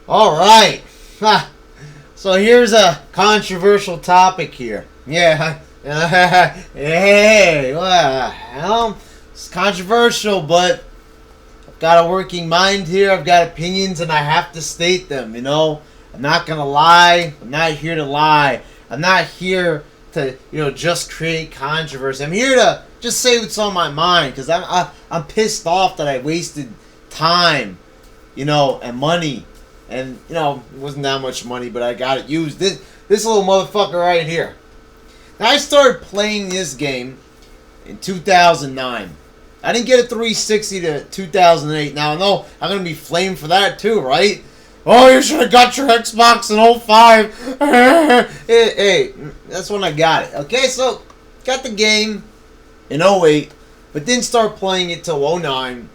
All right. Ha. So here's a controversial topic here. Yeah. Hey, well, it's controversial, but I've got a working mind here. I've got opinions, and I have to state them. I'm not gonna lie. I'm not here to lie. I'm not here to just create controversy. I'm here to just say what's on my mind because I'm pissed off that I wasted time, and money. And, it wasn't that much money, but I got it used. This little motherfucker right here. Now, I started playing this game in 2009. I didn't get a 360 to 2008. Now, I know I'm going to be flamed for that, too, right? Oh, you should have got your Xbox in 05. Hey, that's when I got it. Okay, so, got the game in 08, but didn't start playing it till 09.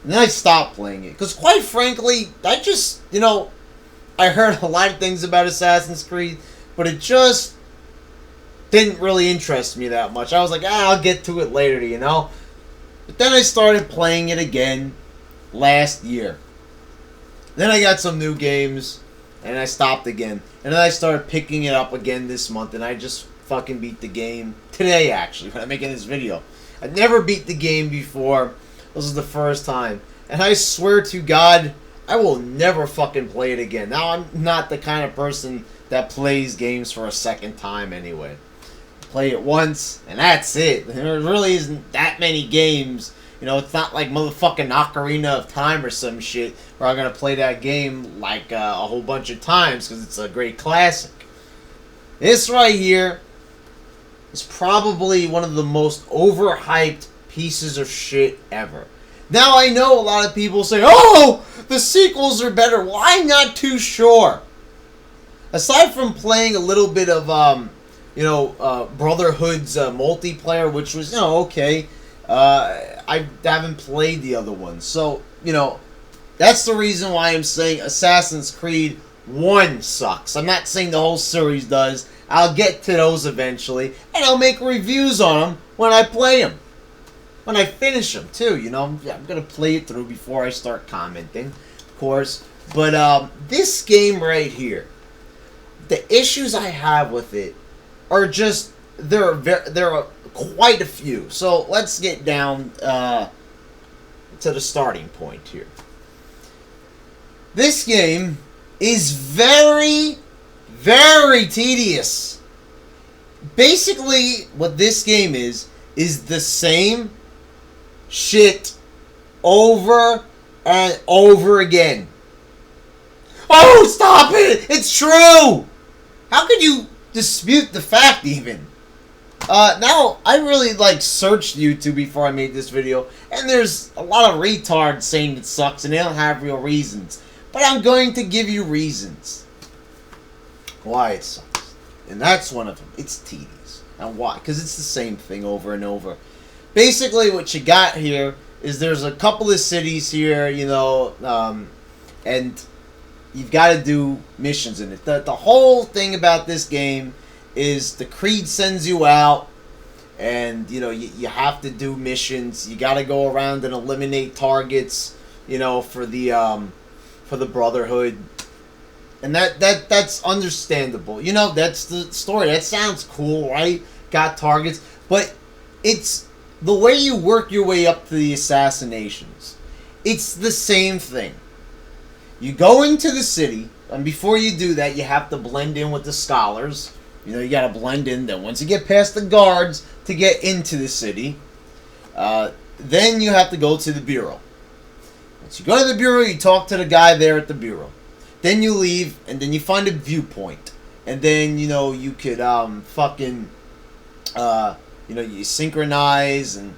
And then I stopped playing it. Because quite frankly, I just, I heard a lot of things about Assassin's Creed, but it just didn't really interest me that much. I was like, I'll get to it later, But then I started playing it again last year. Then I got some new games, and I stopped again. And then I started picking it up again this month, and I just fucking beat the game today, actually, when I'm making this video. I never beat the game before. This is the first time. And I swear to God, I will never fucking play it again. Now, I'm not the kind of person that plays games for a second time anyway. Play it once, and that's it. There really isn't that many games. It's not like motherfucking Ocarina of Time or some shit where I'm going to play that game like a whole bunch of times because it's a great classic. This right here is probably one of the most overhyped pieces of shit ever. Now I know a lot of people say, oh, the sequels are better. Well, I'm not too sure. Aside from playing a little bit of, Brotherhood's multiplayer, which was, okay, I haven't played the other ones. So, that's the reason why I'm saying Assassin's Creed 1 sucks. I'm not saying the whole series does. I'll get to those eventually, and I'll make reviews on them when I play them. When I finish them, too, I'm going to play it through before I start commenting, of course. But this game right here, the issues I have with it are just, there are quite a few. So let's get down to the starting point here. This game is very, very tedious. Basically, what this game is the same shit over and over again. Oh, stop it! It's true! How could you dispute the fact, even? Now, I really, searched YouTube before I made this video, and there's a lot of retards saying it sucks, and they don't have real reasons. But I'm going to give you reasons why it sucks. And that's one of them. It's tedious. And why? Because it's the same thing over and over. Basically, what you got here is there's a couple of cities here, and you've got to do missions in it. The whole thing about this game is the Creed sends you out, and, you have to do missions. You got to go around and eliminate targets, for the Brotherhood. And that's understandable. That's the story. That sounds cool, right? Got targets. But it's the way you work your way up to the assassinations. It's the same thing. You go into the city, and before you do that, you have to blend in with the scholars. You gotta blend in. Then once you get past the guards to get into the city, then you have to go to the Bureau. Once you go to the Bureau, you talk to the guy there at the Bureau. Then you leave, and then you find a viewpoint. And then, you could, you synchronize, and,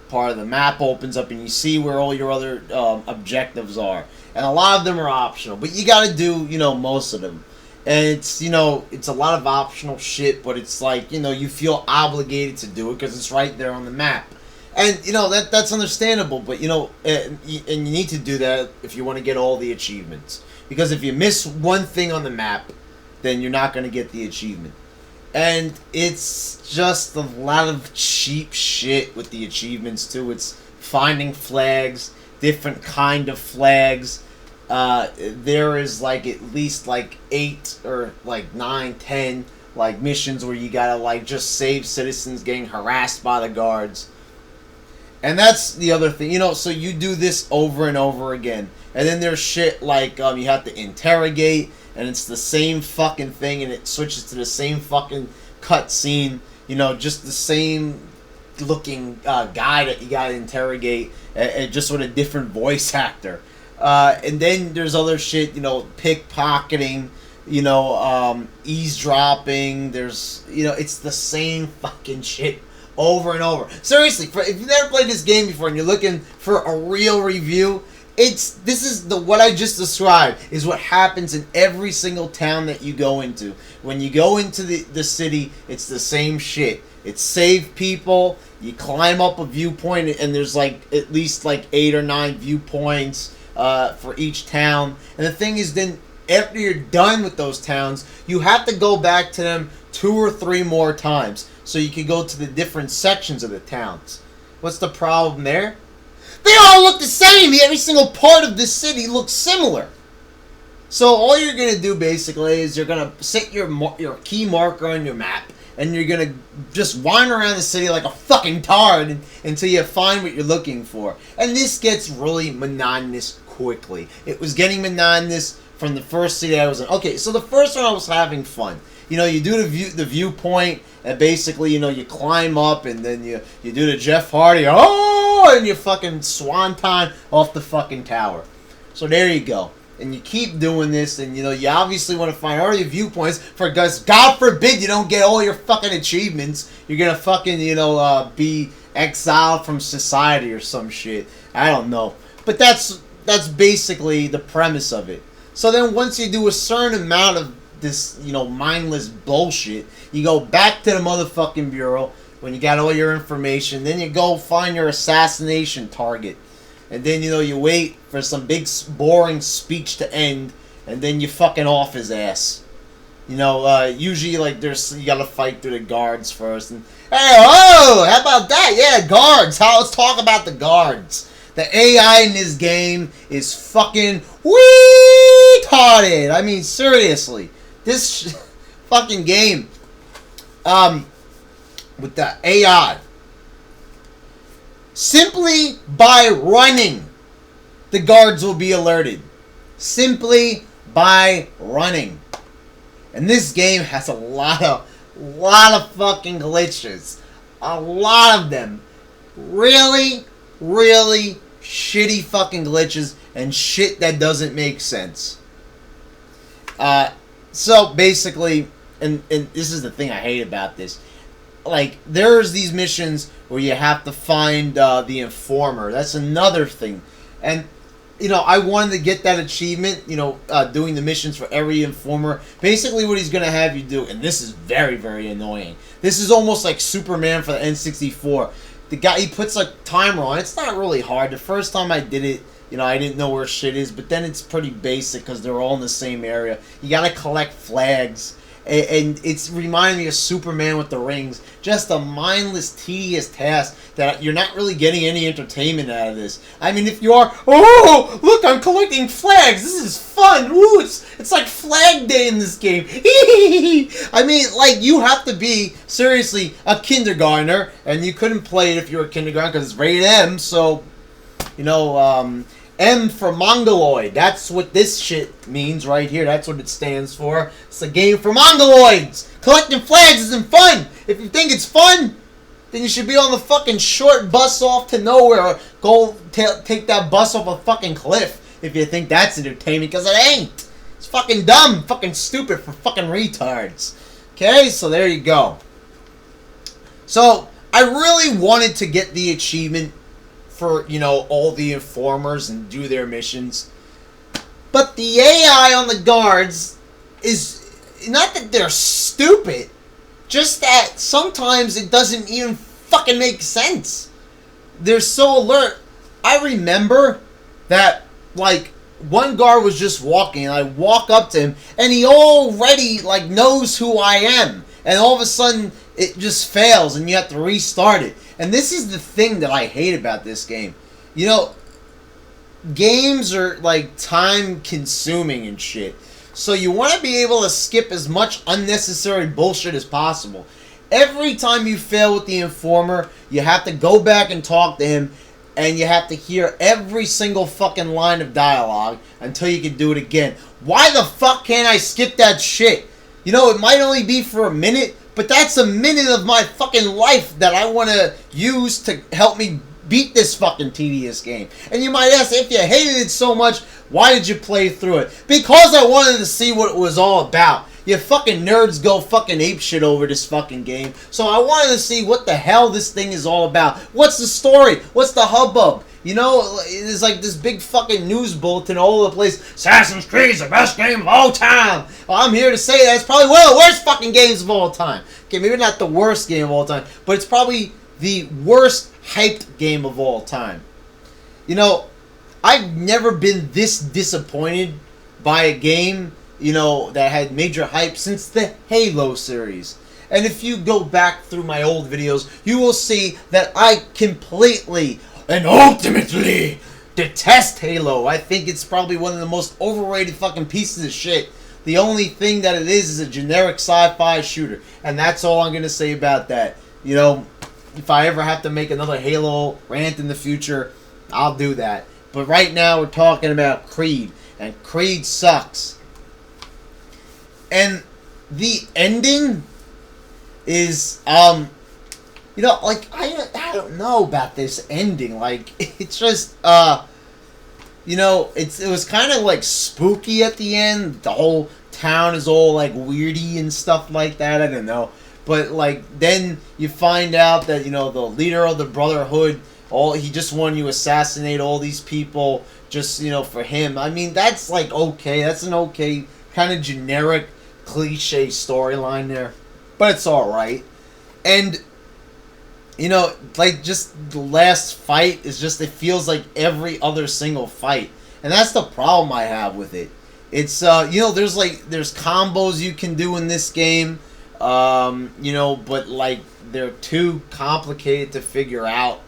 part of the map opens up, and you see where all your other objectives are. And a lot of them are optional, but you gotta do, most of them. And it's, it's a lot of optional shit, but it's like, you feel obligated to do it because it's right there on the map. And, that's understandable, but, and you need to do that if you want to get all the achievements. Because if you miss one thing on the map, then you're not going to get the achievement. And it's just a lot of cheap shit with the achievements, too. It's finding flags, different kind of flags. there is like at least like 8 or like 9, 10 like missions where you gotta like just save citizens getting harassed by the guards. And that's the other thing, so you do this over and over again. And then there's shit like you have to interrogate, and it's the same fucking thing, and it switches to the same fucking cutscene, just the same looking guy that you gotta interrogate, and just with a different voice actor. And then there's other shit, pickpocketing, eavesdropping. There's, it's the same fucking shit over and over. Seriously, if you've never played this game before and you're looking for a real review, what I just described is what happens in every single town that you go into. When you go into the city, it's the same shit. It's save people, you climb up a viewpoint, and there's like at least like 8 or 9 viewpoints for each town. And the thing is, then after you're done with those towns, you have to go back to them 2 or 3 more times so you can go to the different sections of the towns. What's the problem there? They all look the same. Every single part of this city looks similar. So all you're going to do basically is you're going to set your key marker on your map, and you're going to just wander around the city like a fucking tard until you find what you're looking for. And this gets really monotonous quickly. It was getting monotonous from the first city I was in. Okay, so the first one I was having fun. You do the viewpoint, and basically, you climb up, and then you do the Jeff Hardy, and you fucking swanton off the fucking tower. So there you go. And you keep doing this, and you obviously want to find all your viewpoints, because God forbid you don't get all your fucking achievements. You're gonna fucking, be exiled from society or some shit. I don't know. But that's basically the premise of it. So then once you do a certain amount of this, mindless bullshit, you go back to the motherfucking bureau when you got all your information. Then you go find your assassination target. And then, you wait for some big, boring speech to end, and then you fucking off his ass. Usually, like, you gotta fight through the guards first. And, hey, oh, how about that? Yeah, guards. Let's talk about the guards. The AI in this game is fucking retarded. I mean, seriously. This fucking game, with the AI, simply by running, the guards will be alerted. Simply by running. And this game has a lot of fucking glitches. A lot of them. Really, really shitty fucking glitches and shit that doesn't make sense. So basically, and this is the thing I hate about this. Like, there's these missions where you have to find the informer. That's another thing. And, I wanted to get that achievement, doing the missions for every informer. Basically what he's going to have you do, and this is very, very annoying. This is almost like Superman for the N64. The guy, he puts a timer on. It's not really hard. The first time I did it, I didn't know where shit is, but then it's pretty basic because they're all in the same area. You gotta collect flags, and it's reminding me of Superman with the rings. Just a mindless, tedious task that you're not really getting any entertainment out of this. I mean, if you are, oh, look, I'm collecting flags. This is fun. Ooh, it's like Flag Day in this game. I mean, like, you have to be, seriously, a kindergartner, and you couldn't play it if you were a kindergartner because it's rated M, so, M for Mongoloid. That's what this shit means right here. That's what it stands for. It's a game for Mongoloids. Collecting flags isn't fun. If you think it's fun, then you should be on the fucking short bus off to nowhere, or go take that bus off a fucking cliff if you think that's entertainment, because it ain't. It's fucking dumb, fucking stupid for fucking retards. Okay, so there you go. So, I really wanted to get the achievement for, all the informers and do their missions. But the AI on the guards is, not that they're stupid, just that sometimes it doesn't even fucking make sense. They're so alert. I remember that, like, one guard was just walking, and I walk up to him, and he already, like, knows who I am. And all of a sudden, it just fails, and you have to restart it. And this is the thing that I hate about this game. games are like time consuming and shit. So you want to be able to skip as much unnecessary bullshit as possible. Every time you fail with the Informer, you have to go back and talk to him, and you have to hear every single fucking line of dialogue until you can do it again. Why the fuck can't I skip that shit? You know, it might only be for a minute, but that's a minute of my fucking life that I want to use to help me beat this fucking tedious game. And you might ask, if you hated it so much, why did you play through it? Because I wanted to see what it was all about. You fucking nerds go fucking apeshit over this fucking game. So I wanted to see what the hell this thing is all about. What's the story? What's the hubbub? You know, it's like this big fucking news bulletin all over the place. Assassin's Creed is the best game of all time. Well, I'm here to say that it's probably one of the worst fucking games of all time. Okay, maybe not the worst game of all time, but it's probably the worst hyped game of all time. You know, I've never been this disappointed by a game, you know, that had major hype since the Halo series. And if you go back through my old videos, you will see that I completely and ultimately detest Halo. I think it's probably one of the most overrated fucking pieces of shit. The only thing that it is a generic sci-fi shooter. And that's all I'm going to say about that. You know, if I ever have to make another Halo rant in the future, I'll do that. But right now we're talking about Creed. And Creed sucks. And the ending is, you know, like, I don't know about this ending. Like, it's just, you know, it was kind of, like, spooky at the end. The whole town is all, like, weirdy and stuff like that. I don't know. But, like, then you find out that, you know, the leader of the Brotherhood, he just wanted you to assassinate all these people just, you know, for him. I mean, that's, like, okay. That's an okay kind of generic cliche storyline there. But it's alright. And, you know, like, just the last fight is just, it feels like every other single fight. And that's the problem I have with it. It's, you know, there's combos you can do in this game, you know, but, like, they're too complicated to figure out.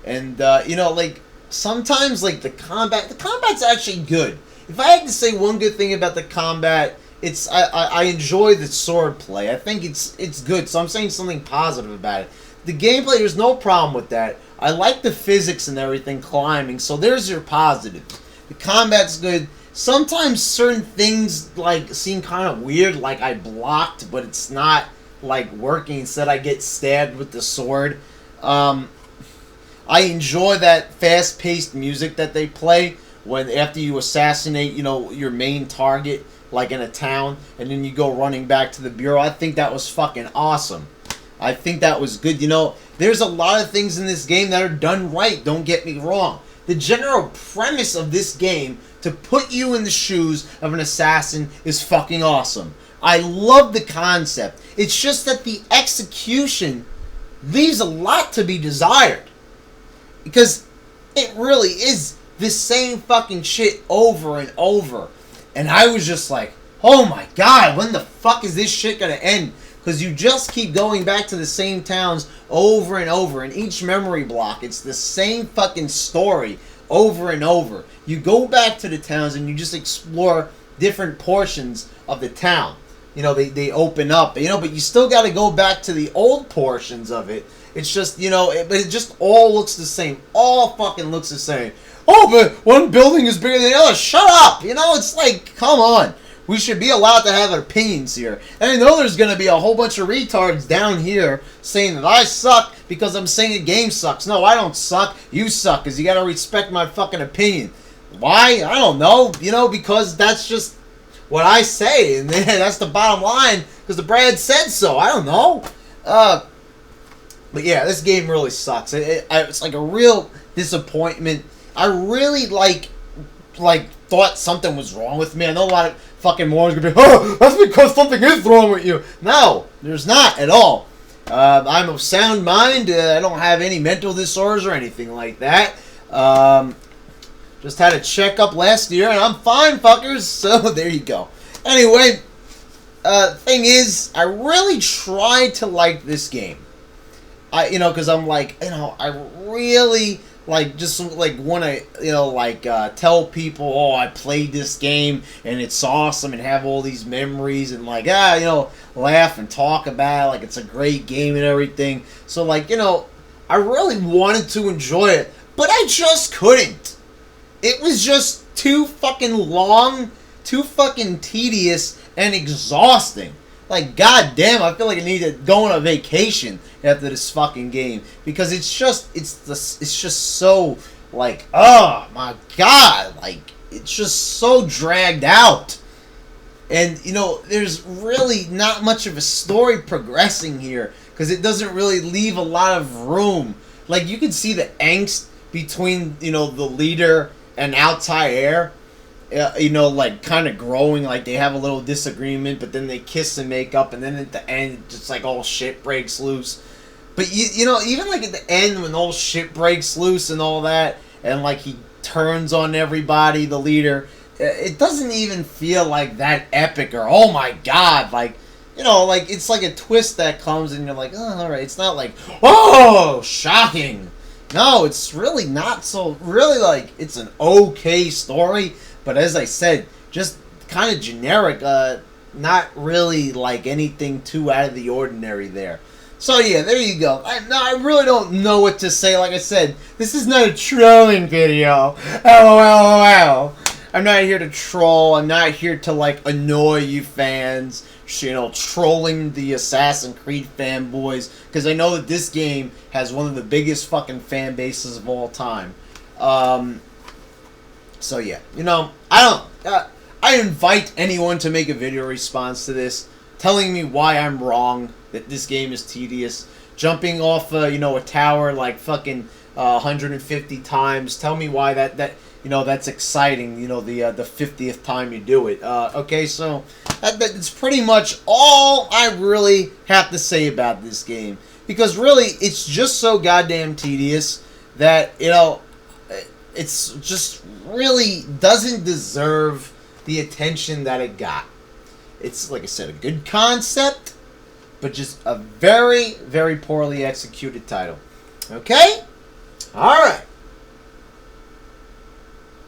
And, you know, like, sometimes, like, the combat's actually good. If I had to say one good thing about the combat, it's, I enjoy the sword play. I think it's good, so I'm saying something positive about it. The gameplay, there's no problem with that. I like the physics and everything, climbing, so there's your positive. The combat's good. Sometimes certain things, like, seem kind of weird, like I blocked, but it's not, like, working. Instead, I get stabbed with the sword. I enjoy that fast-paced music that they play when after you assassinate, you know, your main target, like in a town, and then you go running back to the bureau. I think that was fucking awesome. I think that was good. You know, there's a lot of things in this game that are done right, don't get me wrong. The general premise of this game, to put you in the shoes of an assassin, is fucking awesome. I love the concept. It's just that the execution leaves a lot to be desired. Because it really is the same fucking shit over and over. And I was just like, oh my god, when the fuck is this shit gonna end? Because you just keep going back to the same towns over and over. In each memory block, it's the same fucking story over and over. You go back to the towns and you just explore different portions of the town. You know, they open up, you know, but you still got to go back to the old portions of it. It's just, you know, but it just all looks the same. All fucking looks the same. Oh, but one building is bigger than the other. Shut up! You know, it's like, come on. We should be allowed to have opinions here. And I know there's going to be a whole bunch of retards down here saying that I suck because I'm saying the game sucks. No, I don't suck. You suck because you got to respect my fucking opinion. Why? I don't know. You know, because that's just what I say. And that's the bottom line because the Brad said so. I don't know. But yeah, this game really sucks. It's like a real disappointment. I really thought something was wrong with me. I know a lot of fucking morons gonna be, oh, that's because something is wrong with you. No, there's not at all. I'm of sound mind. I don't have any mental disorders or anything like that. Just had a checkup last year and I'm fine, fuckers. So there you go. Anyway, thing is, I really tried to like this game. You know, because I'm like, you know, I really like just like want to tell people, oh, I played this game and it's awesome, and have all these memories, and like laugh and talk about it like it's a great game and everything. So like I really wanted to enjoy it, but I just couldn't. It was just too fucking long, too fucking tedious and exhausting. Like, goddamn, I feel like I need to go on a vacation after this fucking game, because it's just so like, oh my god, like it's just so dragged out, and there's really not much of a story progressing here because it doesn't really leave a lot of room. Like, you can see the angst between the leader and Altair. Like kind of growing, like they have a little disagreement, but then they kiss and make up, and then at the end, just like all shit breaks loose. But even like at the end, when all shit breaks loose and all that, and like he turns on everybody, the leader, it doesn't even feel like that epic or oh my god, like like it's like a twist that comes and you're like, oh, all right, it's not like, oh, shocking. No, it's really not. So really, like, it's an okay story. But as I said, just kind of generic, not really like anything too out of the ordinary there. So yeah, there you go. I really don't know what to say. Like I said, this is not a trolling video. LOL. I'm not here to troll. I'm not here to like annoy you fans. Trolling the Assassin's Creed fanboys, because I know that this game has one of the biggest fucking fan bases of all time. So yeah, I invite anyone to make a video response to this, telling me why I'm wrong, that this game is tedious, jumping off a tower like fucking 150 times. Tell me why that's exciting. The 50th time you do it. Okay, so that's pretty much all I really have to say about this game, because really it's just so goddamn tedious that it's just really doesn't deserve the attention that it got. It's, like I said, a good concept, but just a very, very poorly executed title. Okay? Alright.